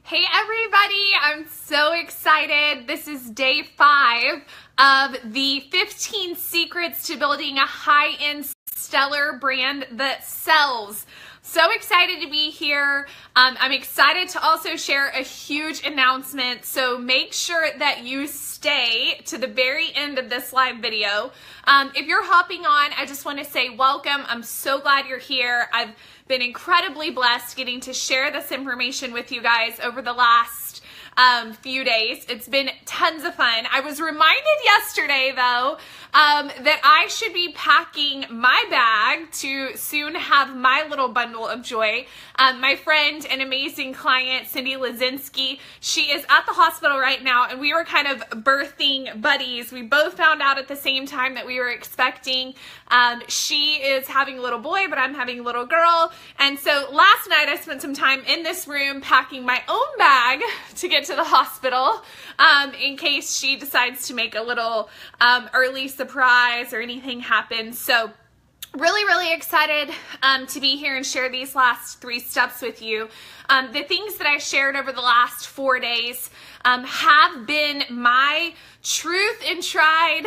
Hey everybody, I'm so excited. This is day 5 of the 15 secrets to building a high-end stellar brand that sells. So excited to be here. I'm excited to also share a huge announcement, so make sure that you stay to the very end of this live video. If you're hopping on, I just want to say welcome. I'm so glad you're here. I've been incredibly blessed getting to share this information with you guys over the last few days. It's been tons of fun. I was reminded yesterday though that I should be packing my bag to soon have my little bundle of joy. My friend and amazing client Cindy Lazinski, she is at the hospital right now, and we were kind of birthing buddies. We both found out at the same time that we were expecting. She is having a little boy, but I'm having a little girl. And so last night I spent some time in this room packing my own bag to get to the hospital in case she decides to make a little early surprise or anything happens. So really excited to be here and share these last 3 steps with you. The things that I shared over the last 4 days have been my truth and tried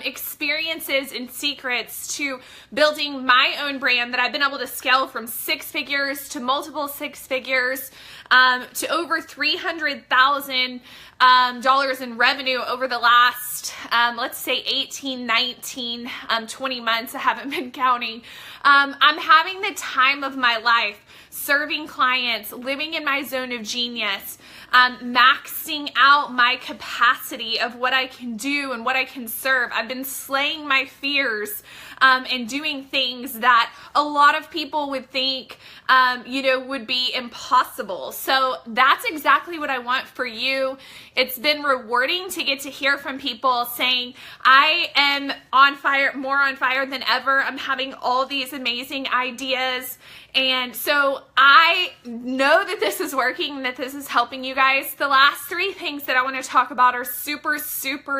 experiences and secrets to building my own brand that I've been able to scale from 6 figures to multiple 6 figures to over $300,000 in revenue over the last, let's say 18, 19, 20 months. I haven't been counting. I'm having the time of my life, serving clients, living in my zone of genius, maxing out my capacity of what I can do and what I can serve. I've been slaying my fears and doing things that a lot of people would think, would be impossible. So that's exactly what I want for you. It's been rewarding to get to hear from people saying, I am on fire, more on fire than ever. I'm having all these amazing ideas. And so I know that this is working, that this is helping you guys. The last 3 things that I want to talk about are super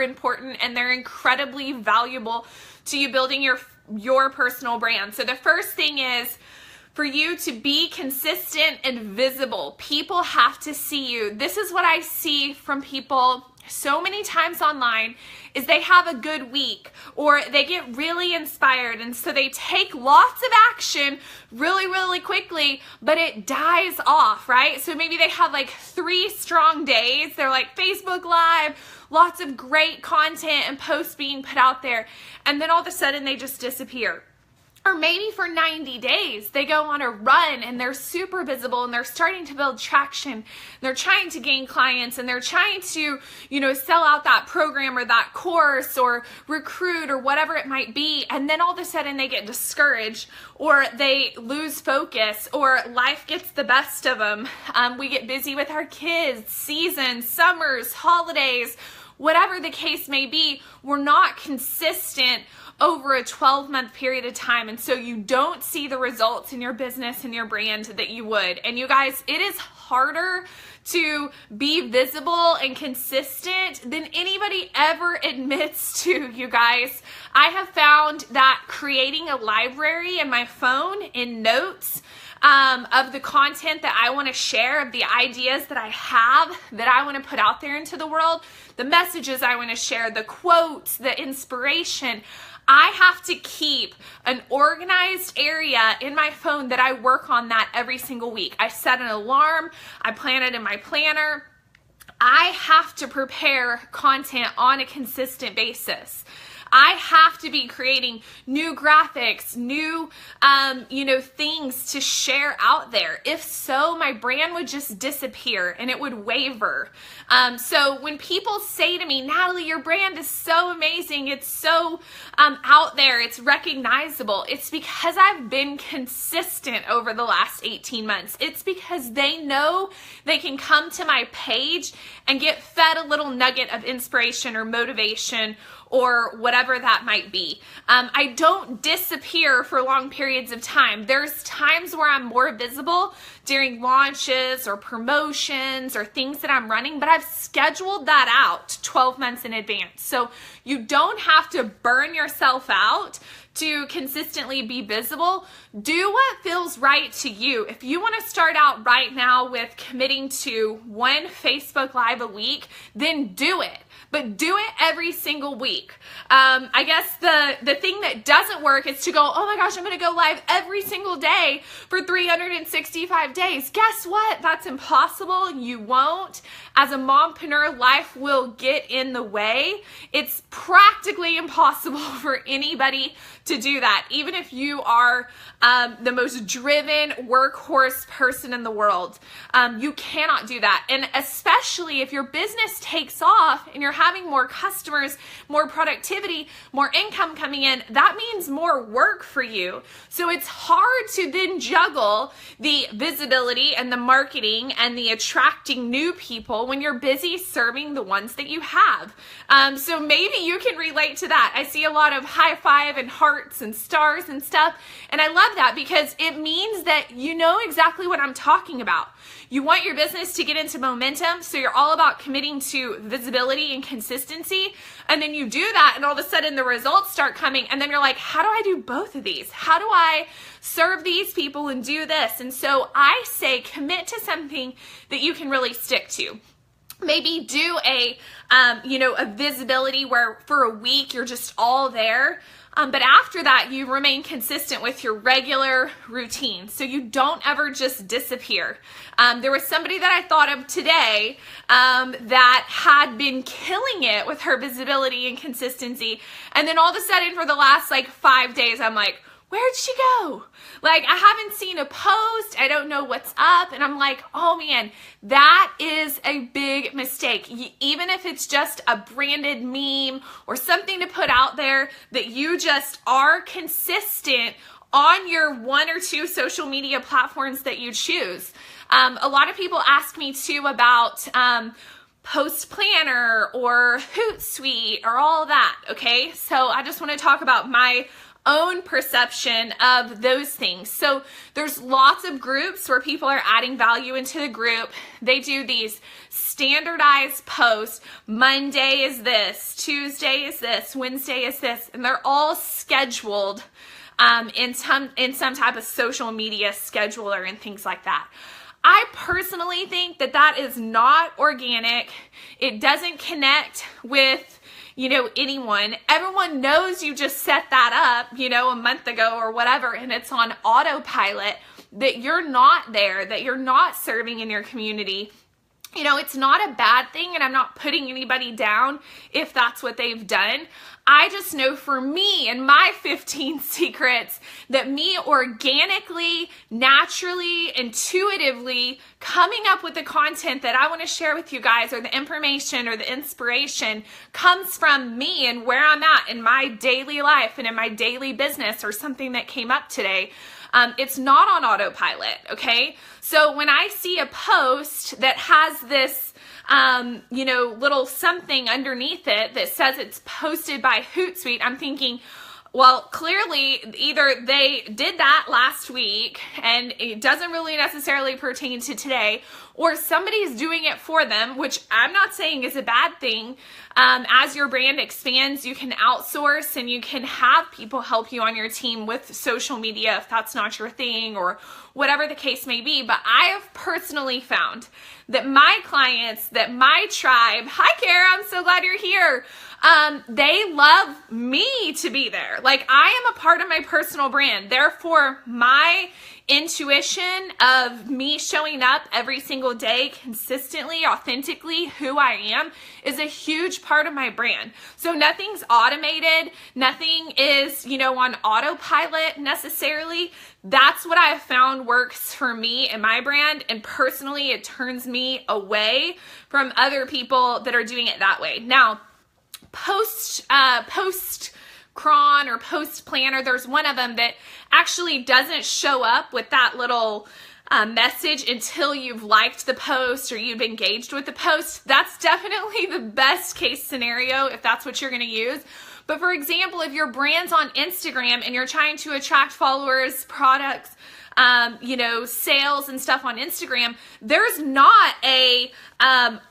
important, and they're incredibly valuable to you building your personal brand. So the first thing is for you to be consistent and visible. People have to see you. This is what I see from people so many times online, is they have a good week or they get really inspired, and so they take lots of action really quickly, but it dies off, right? So maybe they have like 3 strong days. They're like Facebook Live, lots of great content and posts being put out there, and then all of a sudden they just disappear. Or maybe for 90 days, they go on a run and they're super visible and they're starting to build traction. They're trying to gain clients and they're trying to, sell out that program or that course or recruit or whatever it might be. And then all of a sudden they get discouraged or they lose focus or life gets the best of them. We get busy with our kids, seasons, summers, holidays, whatever the case may be. We're not consistent over a 12-month period of time, and so you don't see the results in your business and your brand that you would. And you guys, it is harder to be visible and consistent than anybody ever admits to, you guys. I have found that creating a library in my phone in notes of the content that I want to share, of the ideas that I have, that I want to put out there into the world, the messages I want to share, the quotes, the inspiration, I have to keep an organized area in my phone that I work on that every single week. I set an alarm. I plan it in my planner. I have to prepare content on a consistent basis. I have to be creating new graphics, new, things to share out there. If so, my brand would just disappear and it would waver. So when people say to me, Natalie, your brand is so amazing, it's so out there, it's recognizable, it's because I've been consistent over the last 18 months. It's because they know they can come to my page and get fed a little nugget of inspiration or motivation or whatever that might be. I don't disappear for long periods of time. There's times where I'm more visible during launches or promotions or things that I'm running, but I've scheduled that out 12 months in advance. So you don't have to burn yourself out to consistently be visible. Do what feels right to you. If you want to start out right now with committing to one Facebook Live a week, then do it. But do it every single week. I guess the thing that doesn't work is to go, oh my gosh, I'm going to go live every single day for 365 days. Guess what? That's impossible. You won't. As a mompreneur, life will get in the way. It's practically impossible for anybody to do that. Even if you are the most driven workhorse person in the world, you cannot do that. And especially if your business takes off and you're having more customers, more productivity, more income coming in, that means more work for you. So it's hard to then juggle the visibility and the marketing and the attracting new people when you're busy serving the ones that you have. So maybe you can relate to that. I see a lot of high five and hearts and stars and stuff. And I love that because it means that you know exactly what I'm talking about. You want your business to get into momentum, so you're all about committing to visibility and consistency, and then you do that, and all of a sudden the results start coming, and then you're like, how do I do both of these? How do I serve these people and do this? And so I say commit to something that you can really stick to. Maybe do a visibility where for a week you're just all there. But after that, you remain consistent with your regular routine. So you don't ever just disappear. There was somebody that I thought of today that had been killing it with her visibility and consistency. And then all of a sudden for the last 5 days, I'm like, where'd she go? I haven't seen a post. I don't know what's up. And I'm like, oh man, that is a big mistake. Even if it's just a branded meme or something to put out there, that you just are consistent on your one or two social media platforms that you choose. A lot of people ask me too about Post Planner or Hootsuite or all that. Okay. So I just want to talk about my own perception of those things. So there's lots of groups where people are adding value into the group. They do these standardized posts. Monday is this, Tuesday is this, Wednesday is this, and they're all scheduled in some type of social media scheduler and things like that. I personally think that that is not organic. It doesn't connect with anyone. Everyone knows you just set that up, a month ago or whatever, and it's on autopilot, that you're not there, that you're not serving in your community. It's not a bad thing, and I'm not putting anybody down if that's what they've done. I just know for me and my 15 secrets that me organically, naturally, intuitively coming up with the content that I want to share with you guys, or the information or the inspiration, comes from me and where I'm at in my daily life and in my daily business, or something that came up today. It's not on autopilot, okay? So when I see a post that has this little something underneath it that says it's posted by Hootsuite, I'm thinking, well, clearly either they did that last week and it doesn't really necessarily pertain to today, or somebody's doing it for them, which I'm not saying is a bad thing. As your brand expands, you can outsource and you can have people help you on your team with social media if that's not your thing, or whatever the case may be. But I have personally found that my clients, that my tribe, hi Kara, I'm so glad you're here. They love me to be there. I am a part of my personal brand. Therefore, my intuition of me showing up every single day consistently, authentically, who I am, is a huge part of my brand. So nothing's automated. Nothing is, on autopilot necessarily. That's what I've found works for me and my brand. And personally, it turns me away from other people that are doing it that way. Now, Post Cron or Post Planner, there's one of them that actually doesn't show up with that little message until you've liked the post or you've engaged with the post. That's definitely the best case scenario if that's what you're going to use. But for example, if your brand's on Instagram and you're trying to attract followers, products, sales and stuff on Instagram, there's not a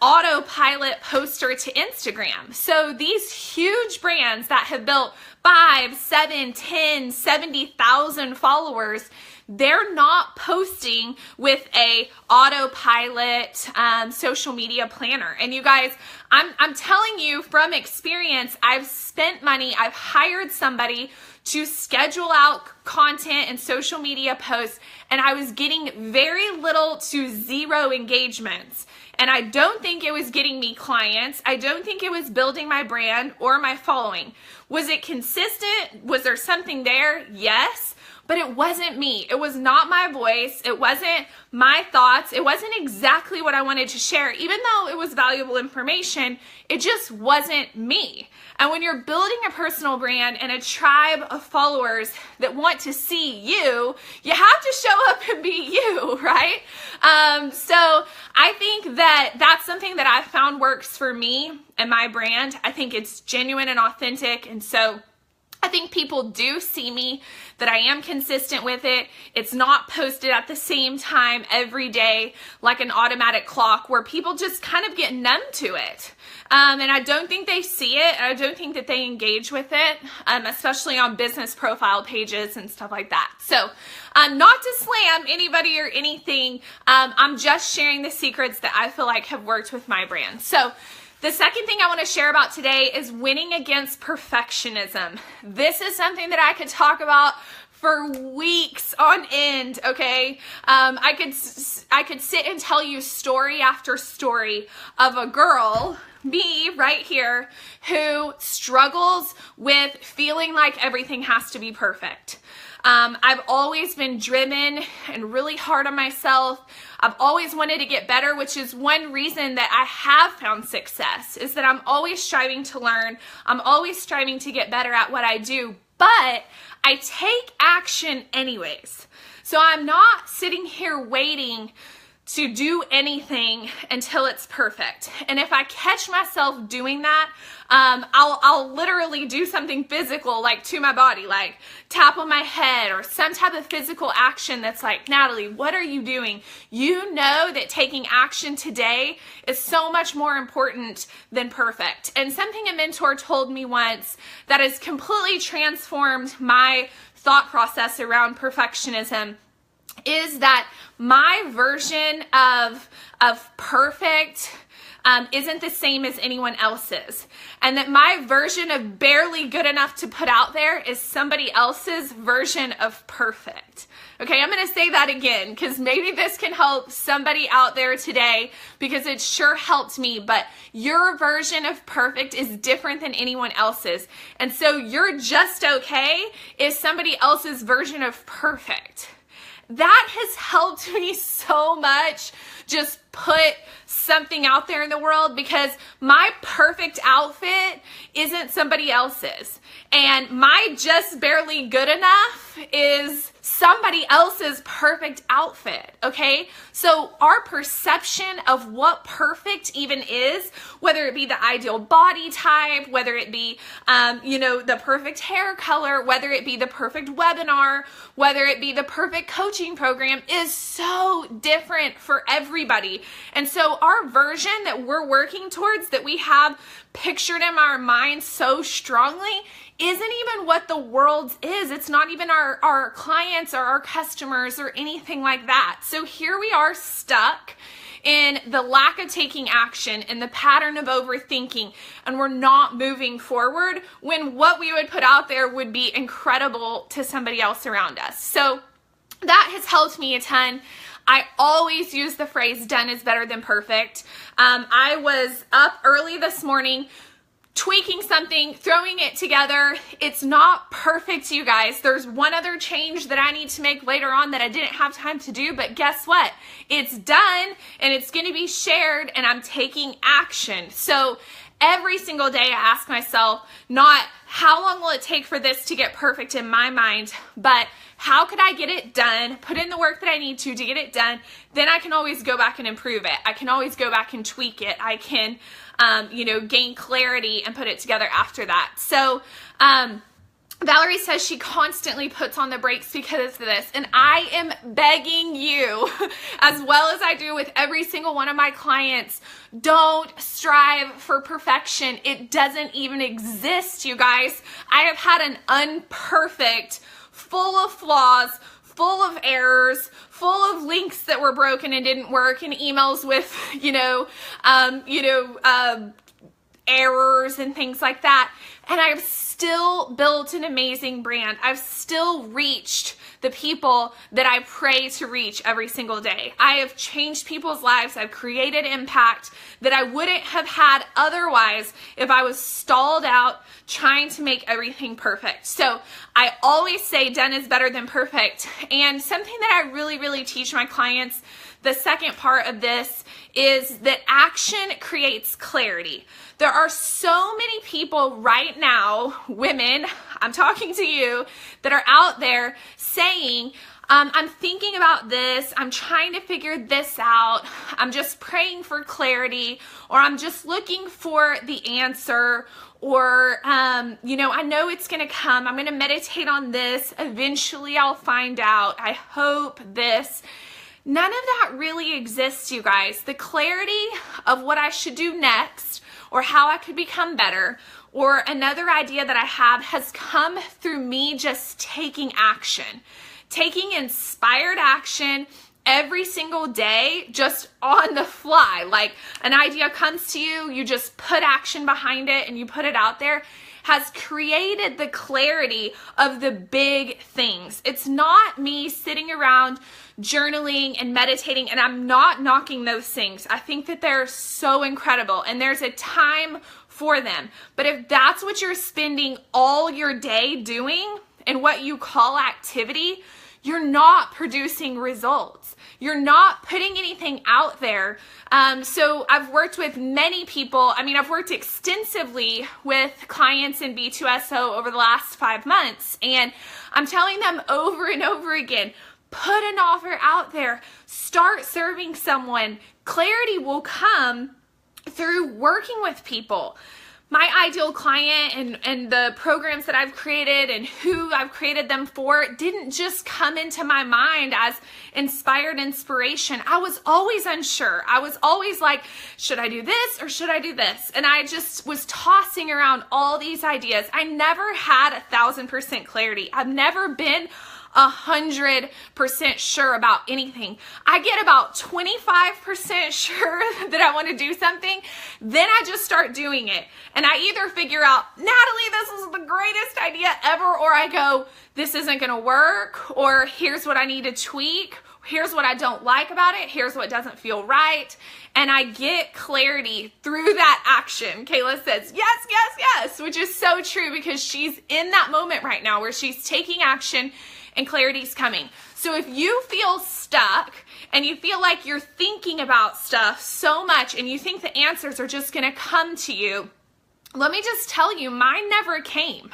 autopilot poster to Instagram. So these huge brands that have built 5, 7, 10, 70,000 followers, they're not posting with a autopilot social media planner. And you guys, I'm telling you from experience, I've spent money, I've hired somebody to schedule out content and social media posts, and I was getting very little to zero engagements. And I don't think it was getting me clients. I don't think it was building my brand or my following. Was it consistent? Was there something there? Yes. But it wasn't me. It was not my voice. It wasn't my thoughts. It wasn't exactly what I wanted to share. Even though it was valuable information, it just wasn't me. And when you're building a personal brand and a tribe of followers that want to see you, you have to show up and be you, right? So I think that that's something that I've found works for me and my brand. I think it's genuine and authentic. And so I think people do see me, that I am consistent with it. It's not posted at the same time every day like an automatic clock where people just kind of get numb to it. And I don't think they see it. I don't think that they engage with it, especially on business profile pages and stuff like that. So not to slam anybody or anything, I'm just sharing the secrets that I feel like have worked with my brand. So the second thing I want to share about today is winning against perfectionism. This is something that I could talk about for weeks on end, okay? I could sit and tell you story after story of a girl, me right here, who struggles with feeling like everything has to be perfect. I've always been driven and really hard on myself. I've always wanted to get better, which is one reason that I have found success, is that I'm always striving to learn. I'm always striving to get better at what I do, but I take action anyways. So I'm not sitting here waiting to do anything until it's perfect. And if I catch myself doing that, I'll literally do something physical, like to my body, like tap on my head or some type of physical action that's like, Natalie, what are you doing? You know that taking action today is so much more important than perfect. And something a mentor told me once that has completely transformed my thought process around perfectionism is that my version of perfect isn't the same as anyone else's. And that my version of barely good enough to put out there is somebody else's version of perfect. Okay, I'm going to say that again because maybe this can help somebody out there today because it sure helped me. But your version of perfect is different than anyone else's. And so you're just okay is somebody else's version of perfect. That has helped me so much, just put something out there in the world, because my perfect outfit isn't somebody else's. And my just barely good enough is somebody else's perfect outfit, okay? So our perception of what perfect even is, whether it be the ideal body type, whether it be, the perfect hair color, whether it be the perfect webinar, whether it be the perfect coaching program, is so different for everybody. And so our version that we're working towards, that we have pictured in our minds so strongly, isn't even what the world is. It's not even our clients or our customers or anything like that. So here we are stuck in the lack of taking action and the pattern of overthinking, and we're not moving forward when what we would put out there would be incredible to somebody else around us. So that has helped me a ton. I always use the phrase done is better than perfect. I was up early this morning tweaking something, throwing it together. It's not perfect, you guys. There's one other change that I need to make later on that I didn't have time to do, but guess what? It's done and it's going to be shared and I'm taking action. So every single day I ask myself, not how long will it take for this to get perfect in my mind, but how could I get it done, put in the work that I need to get it done, then I can always go back and improve it. I can always go back and tweak it. I can, gain clarity and put it together after that. So, Valerie says she constantly puts on the brakes because of this, and I am begging you, as well as I do with every single one of my clients, don't strive for perfection. It doesn't even exist, you guys. I have had an unperfect, full of flaws, full of errors, full of links that were broken and didn't work, and emails with, errors and things like that. And I've still built an amazing brand. I've still reached the people that I pray to reach every single day. I have changed people's lives. I've created impact that I wouldn't have had otherwise if I was stalled out trying to make everything perfect. So I always say done is better than perfect. And something that I really, really teach my clients, the second part of this, is that action creates clarity. There are so many people right now, women, I'm talking to you, that are out there saying, I'm thinking about this, I'm trying to figure this out, I'm just praying for clarity, or I'm just looking for the answer, or, I know it's going to come, I'm going to meditate on this, eventually I'll find out, I hope this. None of that really exists, you guys. The clarity of what I should do next, or how I could become better, or another idea that I have has come through me just taking action. Taking inspired action every single day, just on the fly. Like an idea comes to you, you just put action behind it and you put it out there, has created the clarity of the big things. It's not me sitting around journaling and meditating, and I'm not knocking those things. I think that they're so incredible and there's a time for them. But if that's what you're spending all your day doing and what you call activity, you're not producing results. You're not putting anything out there. So I've worked with many people. I've worked extensively with clients in B2SO over the last 5 months, and I'm telling them over and over again, put an offer out there, start serving someone. Clarity will come through working with people. My ideal client and the programs that I've created and who I've created them for didn't just come into my mind as inspired inspiration. I was always unsure. I was always like, should I do this or should I do this? And I just was tossing around all these ideas. I never had 1,000% clarity. I've never been 100% sure about anything. I get about 25% sure that I want to do something, then I just start doing it. And I either figure out, Natalie, this is the greatest idea ever, or I go, this isn't going to work, or here's what I need to tweak, here's what I don't like about it, here's what doesn't feel right. And I get clarity through that action. Kayla says, yes, yes, yes, which is so true because she's in that moment right now where she's taking action and clarity's coming. So if you feel stuck and you feel like you're thinking about stuff so much and you think the answers are just going to come to you, let me just tell you, mine never came.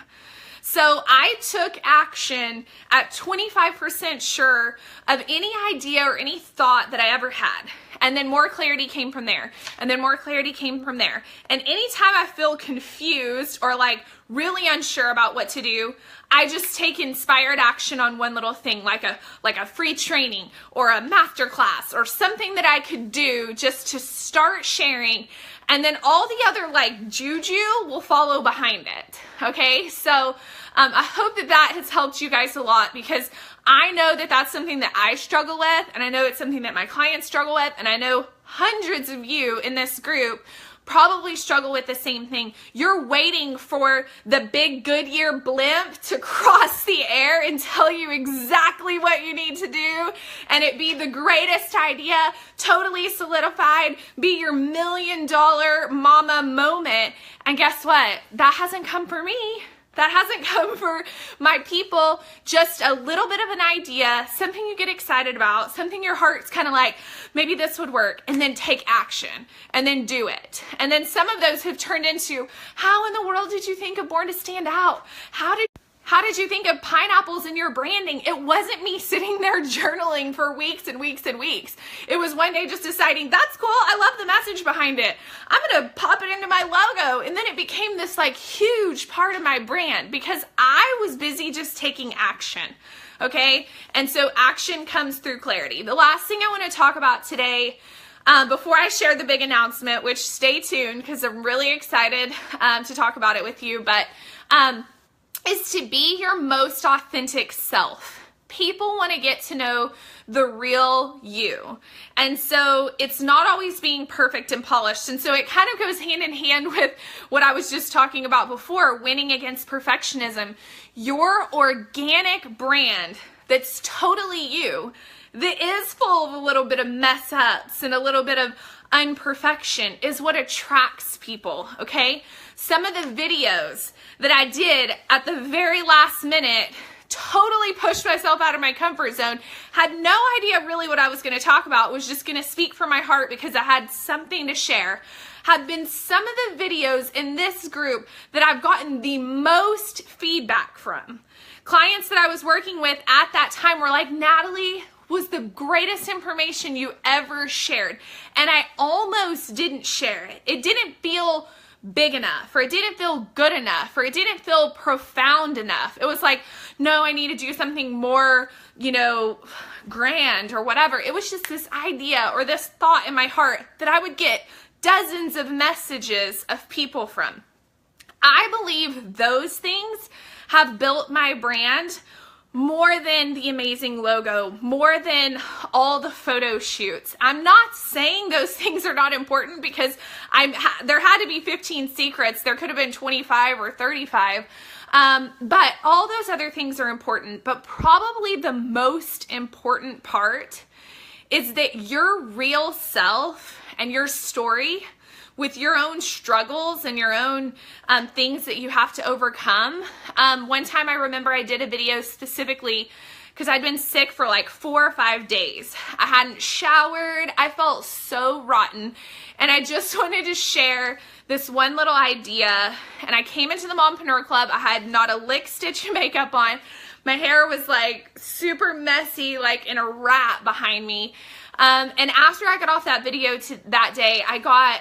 So I took action at 25% sure of any idea or any thought that I ever had. And then more clarity came from there. And then more clarity came from there. And anytime I feel confused or like really unsure about what to do, I just take inspired action on one little thing, like a free training or a master class or something that I could do just to start sharing. And then all the other like juju will follow behind it. Okay, so I hope that has helped you guys a lot, because I know that that's something that I struggle with, and I know it's something that my clients struggle with, and I know hundreds of you in this group probably struggle with the same thing. You're waiting for the big Goodyear blimp to cross the air and tell you exactly what you need to do, and it be the greatest idea, totally solidified, be your $1 million mama moment. And guess what? That hasn't come for me. That hasn't come for my people. Just a little bit of an idea, something you get excited about, something your heart's kind of like, maybe this would work, and then take action, and then do it. And then some of those have turned into, how in the world did you think of Born to Stand Out? How did you think of pineapples in your branding? It wasn't me sitting there journaling for weeks and weeks and weeks. It was one day just deciding, that's cool, I love the message behind it. I'm gonna pop it into my logo. And then it became this like huge part of my brand because I was busy just taking action, okay? And so action comes through clarity. The last thing I wanna talk about today, before I share the big announcement, which stay tuned because I'm really excited to talk about it with you, but is to be your most authentic self. People want to get to know the real you. And so it's not always being perfect and polished. And so it kind of goes hand in hand with what I was just talking about before, winning against perfectionism. Your organic brand that's totally you, that is full of a little bit of mess ups and a little bit of imperfection is what attracts people, okay? Some of the videos that I did at the very last minute totally pushed myself out of my comfort zone, had no idea really what I was going to talk about, was just going to speak from my heart because I had something to share, have been some of the videos in this group that I've gotten the most feedback from. Clients that I was working with at that time were like, Natalie was the greatest information you ever shared. And I almost didn't share it. It didn't feel big enough, or it didn't feel good enough, or it didn't feel profound enough. It was like, no, I need to do something more, grand or whatever. It was just this idea or this thought in my heart that I would get dozens of messages of people from. I believe those things have built my brand more than the amazing logo, more than all the photo shoots. I'm not saying those things are not important because there had to be 15 secrets. There could have been 25 or 35. But all those other things are important. But probably the most important part is that your real self and your story with your own struggles and your own things that you have to overcome. One time I remember I did a video specifically because I'd been sick for like 4 or 5 days. I hadn't showered. I felt so rotten. And I just wanted to share this one little idea. And I came into the Mompreneur Club. I had not a lick stitch of makeup on. My hair was like super messy, like in a wrap behind me. And after I got off that video that day, I got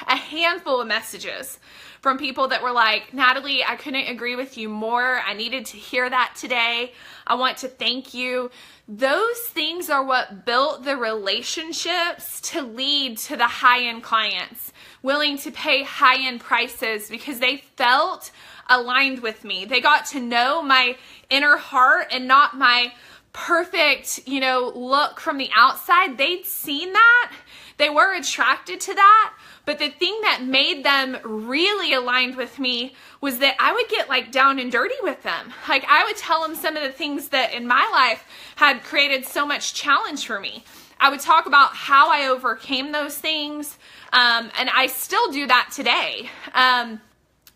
a handful of messages from people that were like, Natalie, I couldn't agree with you more. I needed to hear that today. I want to thank you. Those things are what built the relationships to lead to the high-end clients willing to pay high-end prices because they felt aligned with me. They got to know my inner heart and not my perfect, look from the outside. They'd seen that. They were attracted to that. But the thing that made them really aligned with me was that I would get like down and dirty with them. Like I would tell them some of the things that in my life had created so much challenge for me. I would talk about how I overcame those things. And I still do that today.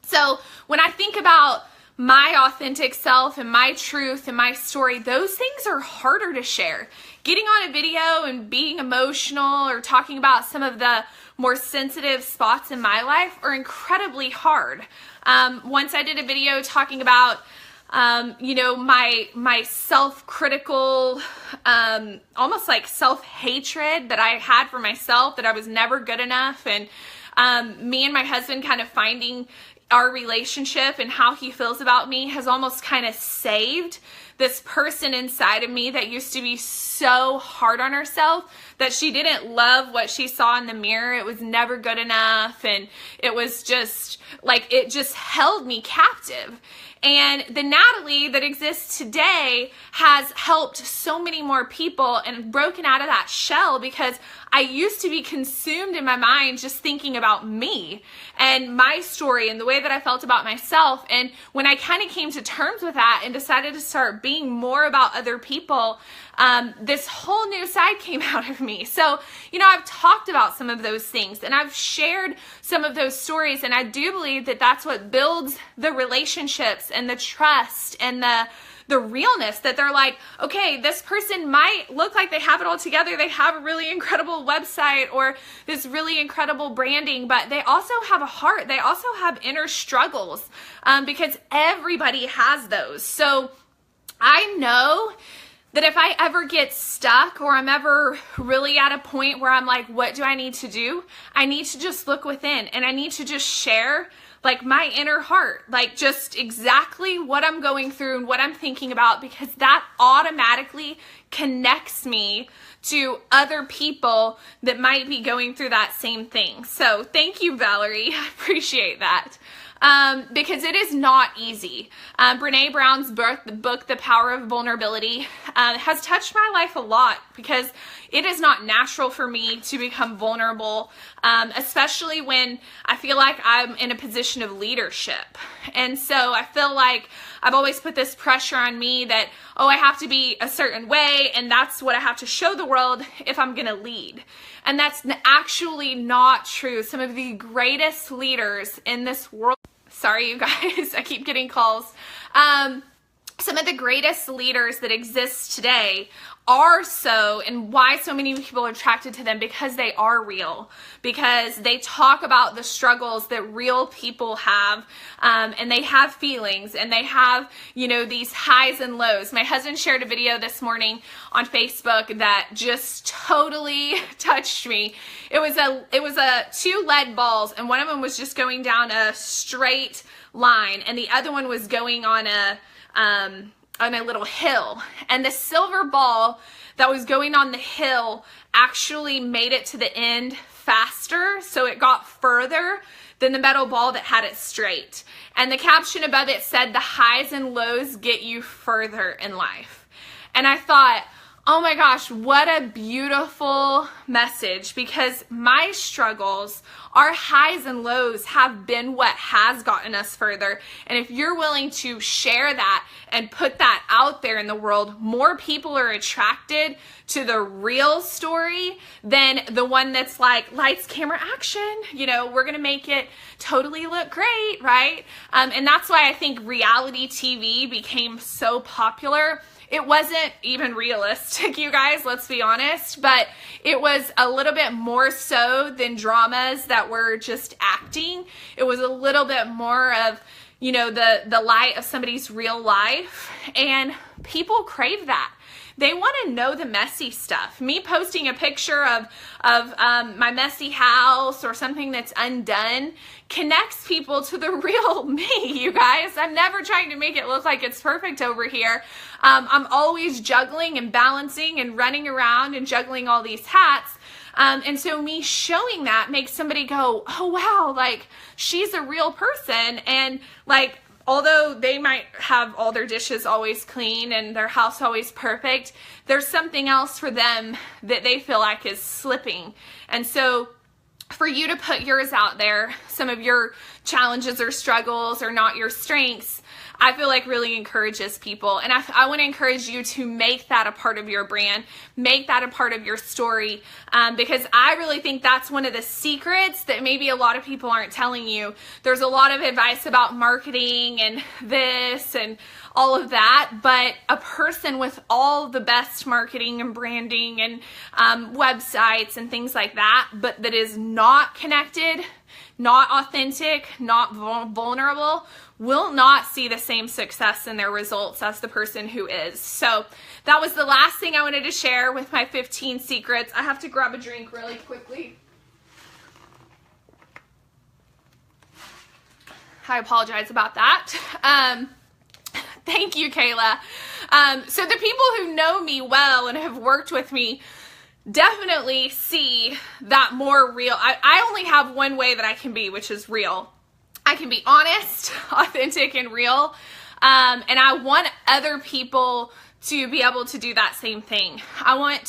So when I think about my authentic self and my truth and my story, those things are harder to share. Getting on a video and being emotional or talking about some of the more sensitive spots in my life are incredibly hard. Once I did a video talking about, my self-critical, almost like self-hatred that I had for myself, that I was never good enough. And me and my husband kind of finding our relationship and how he feels about me has almost kind of saved this person inside of me that used to be so hard on herself that she didn't love what she saw in the mirror. It was never good enough. And it was just like, it just held me captive. And the Natalie that exists today has helped so many more people and broken out of that shell because I used to be consumed in my mind just thinking about me and my story and the way that I felt about myself. And when I kind of came to terms with that and decided to start being more about other people, this whole new side came out of me. So, I've talked about some of those things and I've shared some of those stories, and I do believe that that's what builds the relationships and the trust and the realness, that they're like, okay, this person might look like they have it all together. They have a really incredible website or this really incredible branding, but they also have a heart. They also have inner struggles, because everybody has those. So I know that if I ever get stuck or I'm ever really at a point where I'm like, what do I need to do? I need to just look within, and I need to just share like my inner heart, like just exactly what I'm going through and what I'm thinking about, because that automatically connects me to other people that might be going through that same thing. So thank you, Valerie. I appreciate that. Because it is not easy. Brene Brown's book, The Power of Vulnerability, has touched my life a lot, because it is not natural for me to become vulnerable, especially when I feel like I'm in a position of leadership. And so I feel like I've always put this pressure on me that, oh, I have to be a certain way, and that's what I have to show the world if I'm going to lead. And that's actually not true. Some of the greatest leaders in this world, sorry, you guys, I keep getting calls. Some of the greatest leaders that exist today are so, and why so many people are attracted to them, because they are real, because they talk about the struggles that real people have, and they have feelings, and they have, you know, these highs and lows. My husband shared a video this morning on Facebook that just totally touched me. It was a 2 lead balls, and one of them was just going down a straight line, and the other one was going on a little hill, and the silver ball that was going on the hill actually made it to the end faster, so it got further than the metal ball that had it straight. And the caption above it said, "The highs and lows get you further in life." And I thought, oh my gosh, what a beautiful message, because my struggles, our highs and lows, have been what has gotten us further. And if you're willing to share that and put that out there in the world, more people are attracted to the real story than the one that's like, lights, camera, action. You know, we're going to make it totally look great, right? And that's why I think reality TV became so popular. It wasn't even realistic, you guys, let's be honest, but it was a little bit more so than dramas that were just acting. It was a little bit more of, you know, the light of somebody's real life, and people crave that. They want to know the messy stuff. Me posting a picture of my messy house or something that's undone connects people to the real me, you guys. I'm never trying to make it look like it's perfect over here. I'm always juggling and balancing and running around and juggling all these hats. And so me showing that makes somebody go, oh wow, like she's a real person. And like, although they might have all their dishes always clean and their house always perfect, there's something else for them that they feel like is slipping. And so for you to put yours out there, some of your challenges or struggles or not your strengths, I feel like really encourages people. And I want to encourage you to make that a part of your brand, make that a part of your story, because I really think that's one of the secrets that maybe a lot of people aren't telling you. There's a lot of advice about marketing and this and all of that, but a person with all the best marketing and branding and websites and things like that, but that is not connected, not authentic, not vulnerable, will not see the same success in their results as the person who is. So that was the last thing I wanted to share with my 15 secrets. I have to grab a drink really quickly. I apologize about that. Thank you, Kayla. So the people who know me well and have worked with me definitely see that more real. I only have one way that I can be, which is real. I can be honest, authentic, and real. And I want other people to be able to do that same thing. I want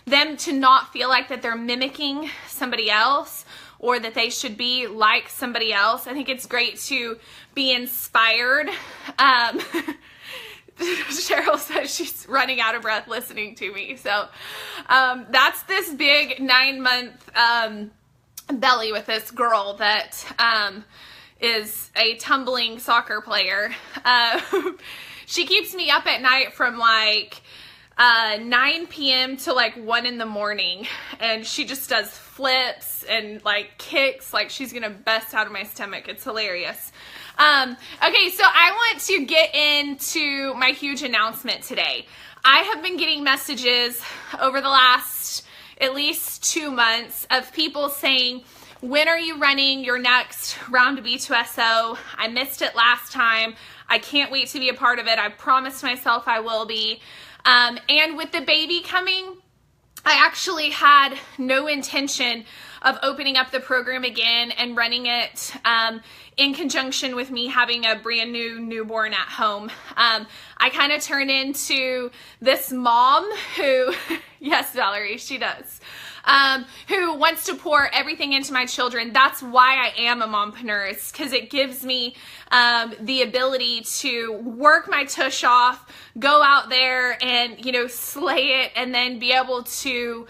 them to not feel like that they're mimicking somebody else or that they should be like somebody else. I think it's great to be inspired. Cheryl says she's running out of breath listening to me. So that's this big 9-month belly with this girl that is a tumbling soccer player. She keeps me up at night from like 9 p.m. to like 1 in the morning, and she just does flips and like kicks like she's gonna bust out of my stomach. It's hilarious. Okay, so I want to get into my huge announcement today. I have been getting messages over the last at least 2 months of people saying, when are you running your next Round to B2SO? I missed it last time. I can't wait to be a part of it. I promised myself I will be. And with the baby coming, I actually had no intention of opening up the program again and running it in conjunction with me having a brand new newborn at home. I kind of turned into this mom who, yes, Valerie, she does, who wants to pour everything into my children. That's why I am a mompreneur, is because it gives me the ability to work my tush off, go out there and, you know, slay it, and then be able to,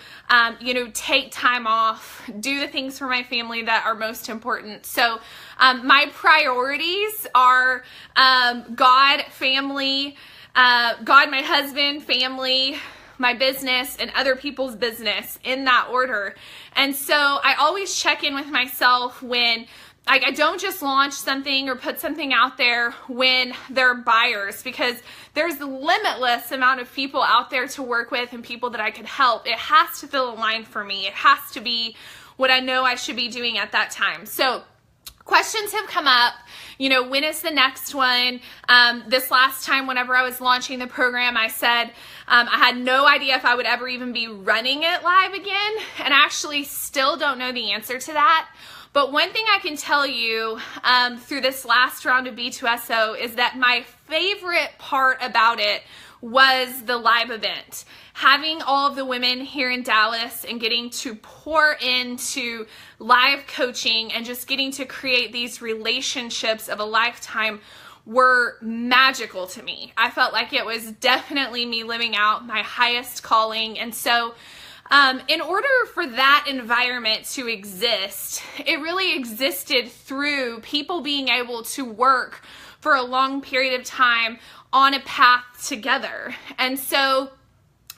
you know, take time off, do the things for my family that are most important. So my priorities are God, family, God, my husband, family, my business, and other people's business, in that order. And so I always check in with myself when I don't just launch something or put something out there when they're buyers, because there's a limitless amount of people out there to work with and people that I could help. It has to feel aligned for me. It has to be what I know I should be doing at that time. So questions have come up, you know, when is the next one? This last time, whenever I was launching the program, I said I had no idea if I would ever even be running it live again, and I actually still don't know the answer to that. But one thing I can tell you through this last round of B2SO is that my favorite part about it was the live event. Having all of the women here in Dallas and getting to pour into live coaching and just getting to create these relationships of a lifetime were magical to me. I felt like it was definitely me living out my highest calling. And so in order for that environment to exist, it really existed through people being able to work for a long period of time on a path together. And so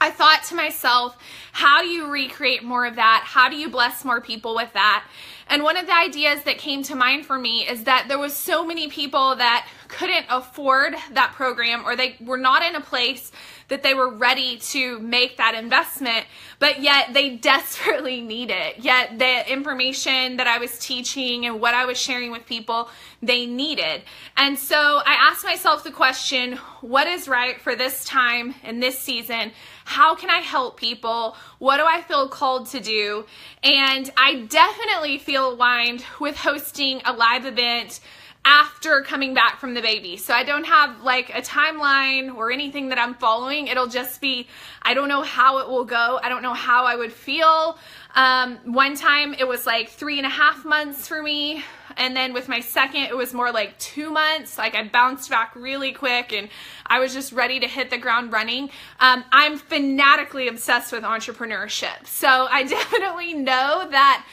I thought to myself, how do you recreate more of that? How do you bless more people with that? And one of the ideas that came to mind for me is that there was so many people that couldn't afford that program, or they were not in a place that they were ready to make that investment, but yet they desperately need it. Yet the information that I was teaching and what I was sharing with people, they needed. And so I asked myself the question, what is right for this time and this season? How can I help people? What do I feel called to do? And I definitely feel aligned with hosting a live event after coming back from the baby. So I don't have like a timeline or anything that I'm following. It'll just be, I don't know how it will go. I don't know how I would feel. One time it was like 3.5 months for me. And then with my second, it was more like 2 months. Like I bounced back really quick and I was just ready to hit the ground running. I'm fanatically obsessed with entrepreneurship. So I definitely know that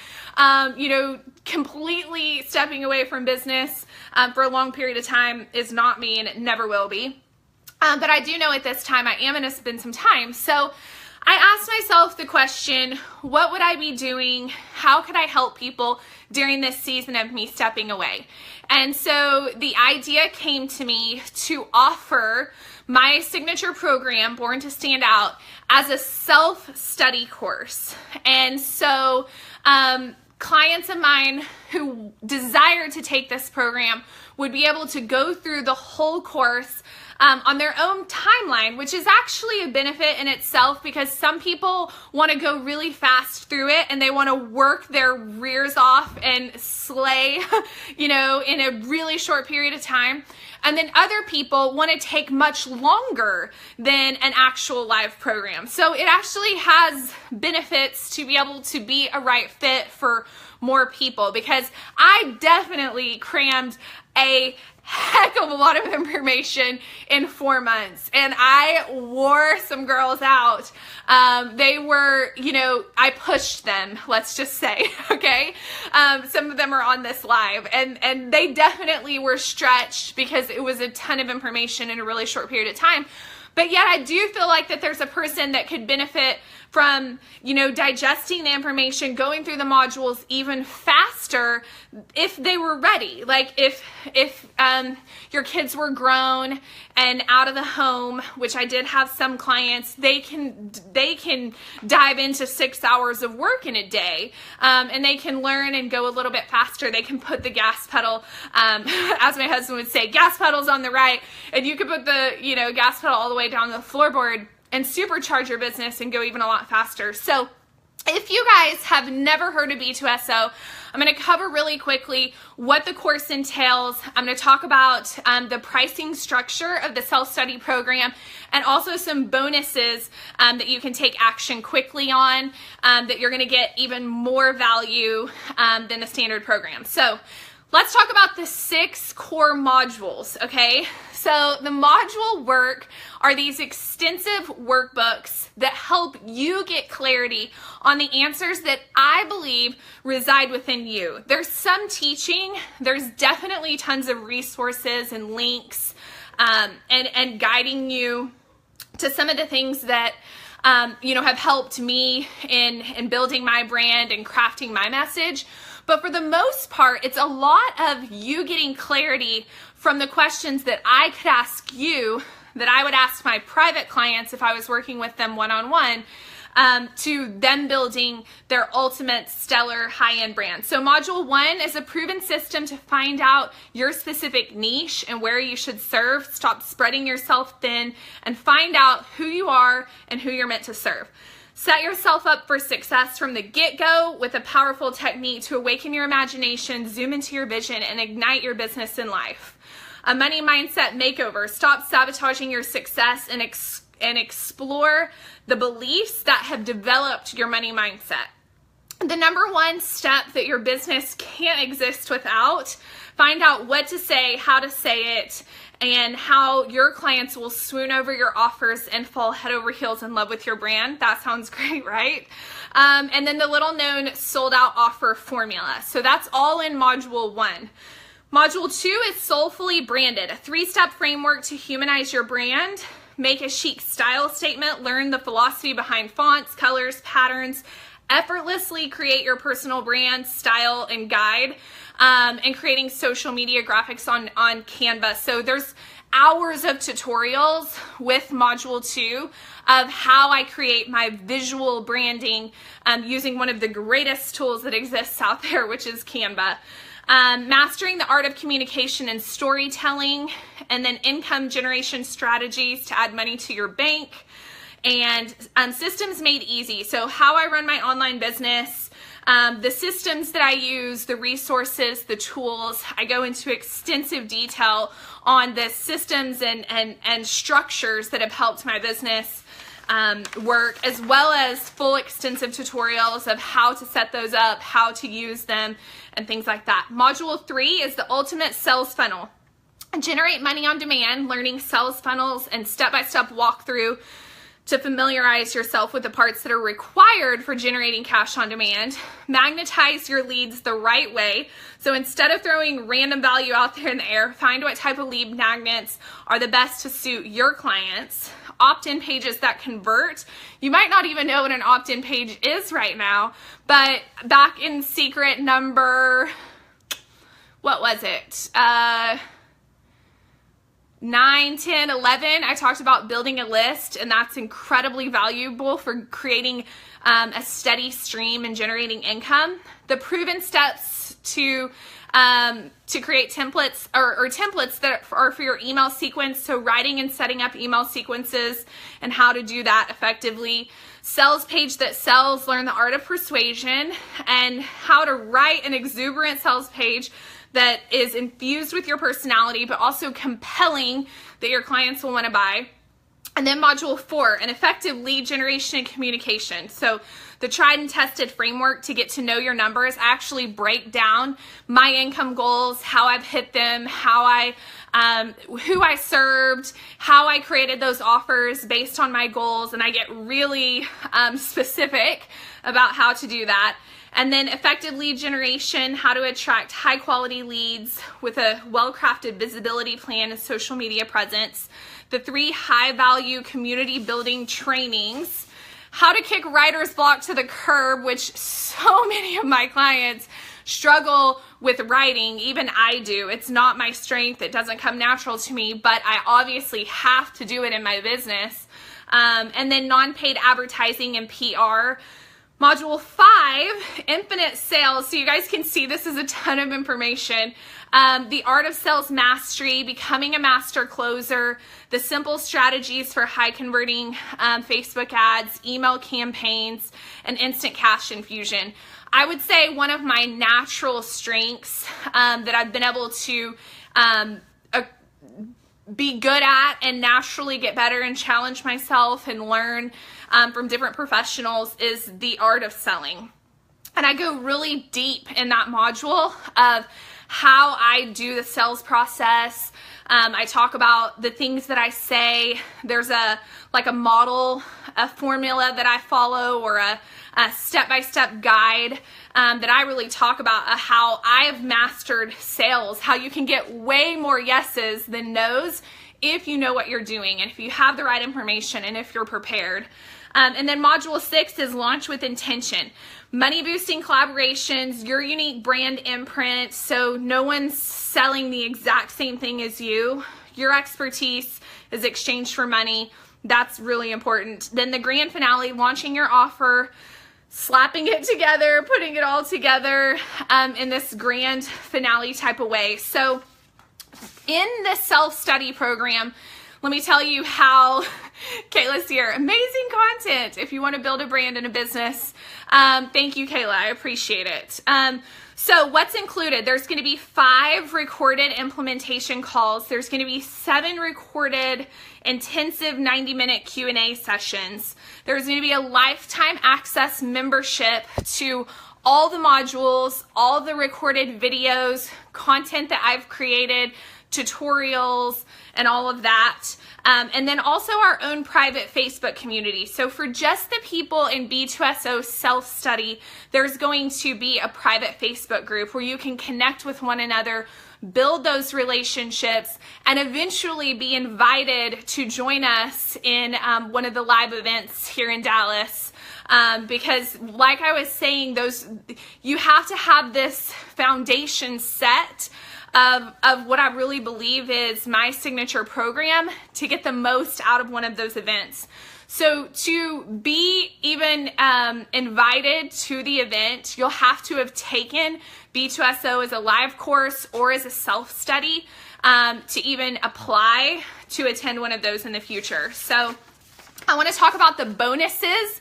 you know, completely stepping away from business for a long period of time is not me, and it never will be. But I do know at this time I am going to spend some time. So I asked myself the question, what would I be doing? How could I help people during this season of me stepping away? And so the idea came to me to offer my signature program, Born to Stand Out, as a self-study course. And so clients of mine who desire to take this program would be able to go through the whole course on their own timeline, which is actually a benefit in itself, because some people want to go really fast through it and they want to work their rears off and slay, you know, in a really short period of time. And then other people want to take much longer than an actual live program. So it actually has benefits to be able to be a right fit for more people, because I definitely crammed a heck of a lot of information in 4 months, and I wore some girls out. They were, I pushed them, let's just say, okay? Some of them are on this live, and they definitely were stretched because it was a ton of information in a really short period of time. But yet I do feel like that there's a person that could benefit from, digesting the information, going through the modules even faster if they were ready. Like if your kids were grown and out of the home, which I did have some clients, they can dive into 6 hours of work in a day, and they can learn and go a little bit faster. They can put the gas pedal, as my husband would say, gas pedal's on the right, and you could put the gas pedal all the way down the floorboard and supercharge your business and go even a lot faster. So if you guys have never heard of B2SO, I'm going to cover really quickly what the course entails. I'm going to talk about the pricing structure of the self-study program, and also some bonuses that you can take action quickly on, that you're going to get even more value than the standard program. So let's talk about the 6 core modules, okay? So the module work are these extensive workbooks that help you get clarity on the answers that I believe reside within you. There's some teaching, there's definitely tons of resources and links, and guiding you to some of the things that have helped me in building my brand and crafting my message. But for the most part, it's a lot of you getting clarity from the questions that I could ask you, that I would ask my private clients if I was working with them one-on-one, to them building their ultimate stellar high-end brand. So module 1 is a proven system to find out your specific niche and where you should serve, stop spreading yourself thin, and find out who you are and who you're meant to serve. Set yourself up for success from the get-go with a powerful technique to awaken your imagination, zoom into your vision, and ignite your business and life. A money mindset makeover. Stop sabotaging your success and explore the beliefs that have developed your money mindset. The number 1 step that your business can't exist without. Find out what to say, how to say it, and how your clients will swoon over your offers and fall head over heels in love with your brand. That sounds great, right? And then the little known sold out offer formula. So that's all in module 1. Module 2 is Soulfully Branded, a 3-step framework to humanize your brand, make a chic style statement, learn the philosophy behind fonts, colors, patterns, effortlessly create your personal brand, style, and guide, and creating social media graphics on Canva. So there's hours of tutorials with module 2 of how I create my visual branding using one of the greatest tools that exists out there, which is Canva. Mastering the art of communication and storytelling, and then income generation strategies to add money to your bank, and systems made easy. So how I run my online business, the systems that I use, the resources, the tools. I go into extensive detail on the systems and structures that have helped my business work, as well as full extensive tutorials of how to set those up, how to use them, and things like that. Module 3 is the ultimate sales funnel. Generate money on demand, learning sales funnels and step-by-step walkthrough to familiarize yourself with the parts that are required for generating cash on demand. Magnetize your leads the right way. So instead of throwing random value out there in the air, find what type of lead magnets are the best to suit your clients. Opt-in pages that convert. You might not even know what an opt-in page is right now, but back in secret number, what was it? 9, 10, 11, I talked about building a list, and that's incredibly valuable for creating a steady stream and generating income. The proven steps to create templates or templates that are for your email sequence. So writing and setting up email sequences and how to do that effectively. Sales page that sells, learn the art of persuasion and how to write an exuberant sales page that is infused with your personality, but also compelling that your clients will want to buy. And then module 4, an effective lead generation and communication. So the tried and tested framework to get to know your numbers. I actually break down my income goals, how I've hit them, how who I served, how I created those offers based on my goals, and I get really specific about how to do that. And then effective lead generation, how to attract high quality leads with a well-crafted visibility plan and social media presence. The 3 high value community building trainings, how to kick writer's block to the curb, which so many of my clients struggle with writing. Even I do. It's not my strength. It doesn't come natural to me, but I obviously have to do it in my business. And then non-paid advertising and PR. Module 5, infinite sales. So you guys can see this is a ton of information. The art of sales mastery, becoming a master closer, the simple strategies for high converting Facebook ads, email campaigns, and instant cash infusion. I would say one of my natural strengths that I've been able to be good at and naturally get better and challenge myself and learn from different professionals is the art of selling. And I go really deep in that module of how I do the sales process. I talk about the things that I say. There's a model, a formula that I follow, or a step-by-step guide that I really talk about how I've mastered sales, how you can get way more yeses than nos if you know what you're doing and if you have the right information and if you're prepared. And then module 6 is launch with intention. Money boosting collaborations, your unique brand imprint, so no one's selling the exact same thing as you. Your expertise is exchanged for money. That's really important. Then the grand finale, launching your offer, slapping it together, putting it all together in this grand finale type of way. So in this self-study program, let me tell you how Kayla's here. Amazing content if you want to build a brand and a business. Thank you, Kayla. I appreciate it. So what's included? There's going to be 5 recorded implementation calls. There's going to be 7 recorded intensive 90-minute Q&A sessions. There's going to be a lifetime access membership to all the modules, all the recorded videos, content that I've created, tutorials, and all of that. And then also our own private Facebook community. So for just the people in B2SO self-study, there's going to be a private Facebook group where you can connect with one another, build those relationships, and eventually be invited to join us in one of the live events here in Dallas. Because like I was saying, you have to have this foundation set of what I really believe is my signature program to get the most out of one of those events. So to be even invited to the event, you'll have to have taken B2SO as a live course or as a self-study to even apply to attend one of those in the future. So I want to talk about the bonuses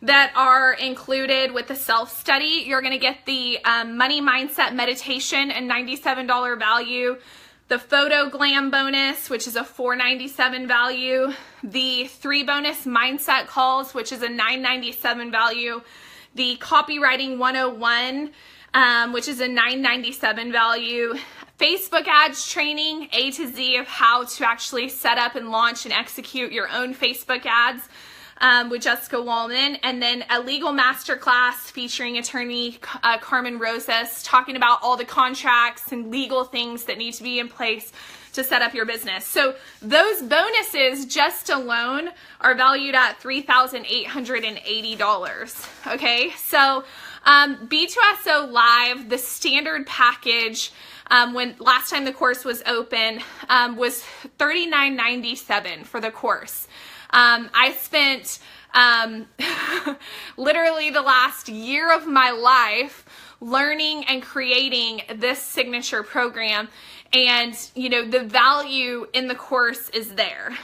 that are included with the self-study. You're going to get the money mindset meditation and $97 value, the photo glam bonus, which is a $497 value, the 3 bonus mindset calls, which is a $997 value, the copywriting 101, which is a $997 value, Facebook ads training, A to Z of how to actually set up and launch and execute your own Facebook ads, with Jessica Wallman, and then a legal masterclass featuring attorney Carmen Rosas, talking about all the contracts and legal things that need to be in place to set up your business. So those bonuses just alone are valued at $3,880. Okay, so B2SO Live, the standard package, when last time the course was open, was $39.97 for the course. I spent literally the last year of my life learning and creating this signature program, and the value in the course is there.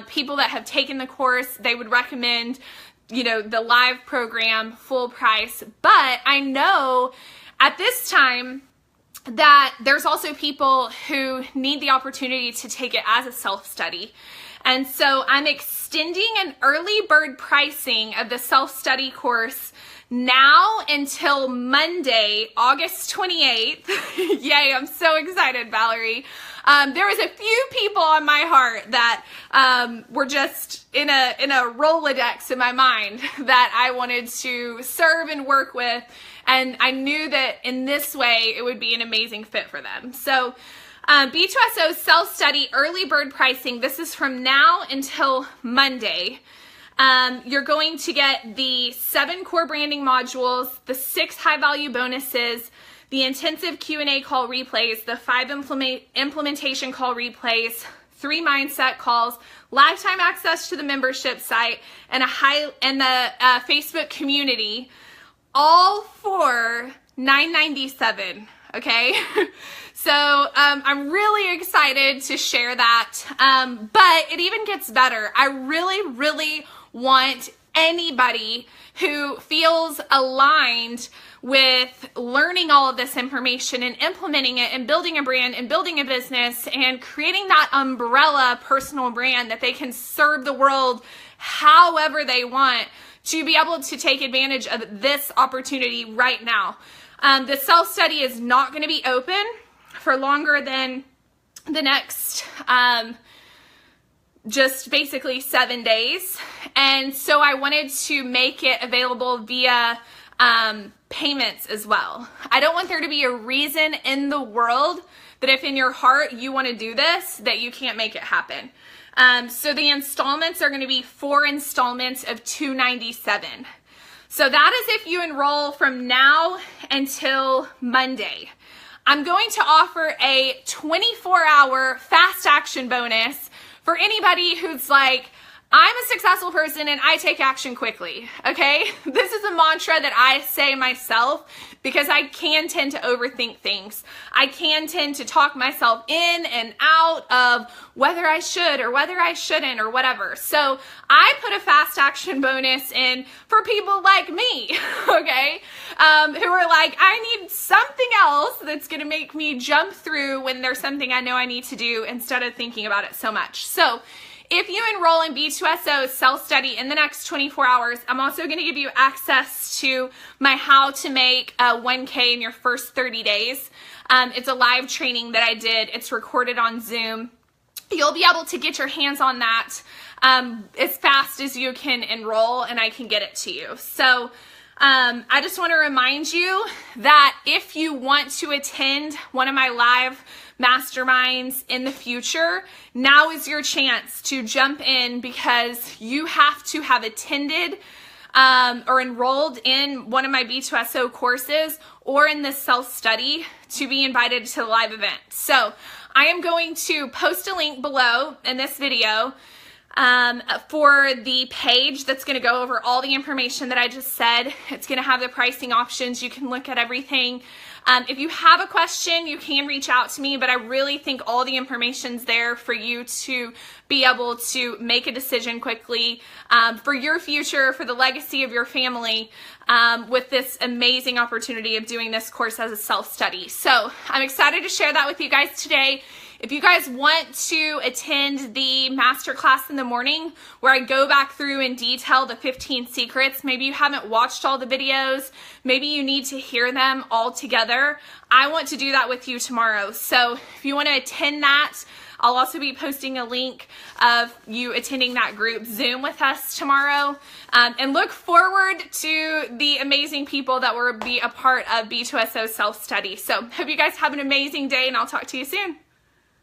People that have taken the course, they would recommend the live program full price, but I know at this time that there's also people who need the opportunity to take it as a self-study. And so I'm extending an early bird pricing of the self-study course now until Monday, August 28th. Yay, I'm so excited, Valerie. There was a few people on my heart that were just in a Rolodex in my mind that I wanted to serve and work with, and I knew that in this way it would be an amazing fit for them. So B2SO self-study early bird pricing, this is from now until Monday. You're going to get the 7 core branding modules, the 6 high-value bonuses, the intensive Q&A call replays, the 5 implementation call replays, 3 mindset calls, lifetime access to the membership site, and the Facebook community, all for $997. Okay, so I'm really excited to share that, but it even gets better. I really want anybody who feels aligned with learning all of this information and implementing it and building a brand and building a business and creating that umbrella personal brand that they can serve the world however they want, to be able to take advantage of this opportunity right now. The self-study is not going to be open for longer than the next just basically 7 days. And so I wanted to make it available via payments as well. I don't want there to be a reason in the world that if in your heart you want to do this, that you can't make it happen. So the installments are going to be 4 installments of $297. So that is if you enroll from now until Monday. I'm going to offer a 24-hour fast action bonus for anybody who's like, I'm a successful person and I take action quickly, okay? This is a mantra that I say myself because I can tend to overthink things. I can tend to talk myself in and out of whether I should or whether I shouldn't or whatever. So I put a fast action bonus in for people like me, okay? Who are like, I need something else that's gonna make me jump through when there's something I know I need to do instead of thinking about it so much. So if you enroll in B2SO self-study in the next 24 hours, I'm also going to give you access to my How to Make a 1K in Your First 30 Days. It's a live training that I did. It's recorded on Zoom. You'll be able to get your hands on that as fast as you can enroll, and I can get it to you. So I just want to remind you that if you want to attend one of my live masterminds in the future, now is your chance to jump in, because you have to have attended or enrolled in one of my B2SO courses or in this self-study to be invited to the live event. So I am going to post a link below in this video for the page that's going to go over all the information that I just said. It's going to have the pricing options. You can look at everything. If you have a question, you can reach out to me, but I really think all the information's there for you to be able to make a decision quickly for your future, for the legacy of your family, with this amazing opportunity of doing this course as a self-study. So I'm excited to share that with you guys today. If you guys want to attend the masterclass in the morning where I go back through and detail the 15 secrets, maybe you haven't watched all the videos, maybe you need to hear them all together, I want to do that with you tomorrow. So if you want to attend that, I'll also be posting a link of you attending that group Zoom with us tomorrow. And look forward to the amazing people that will be a part of B2SO self-study. So hope you guys have an amazing day, and I'll talk to you soon.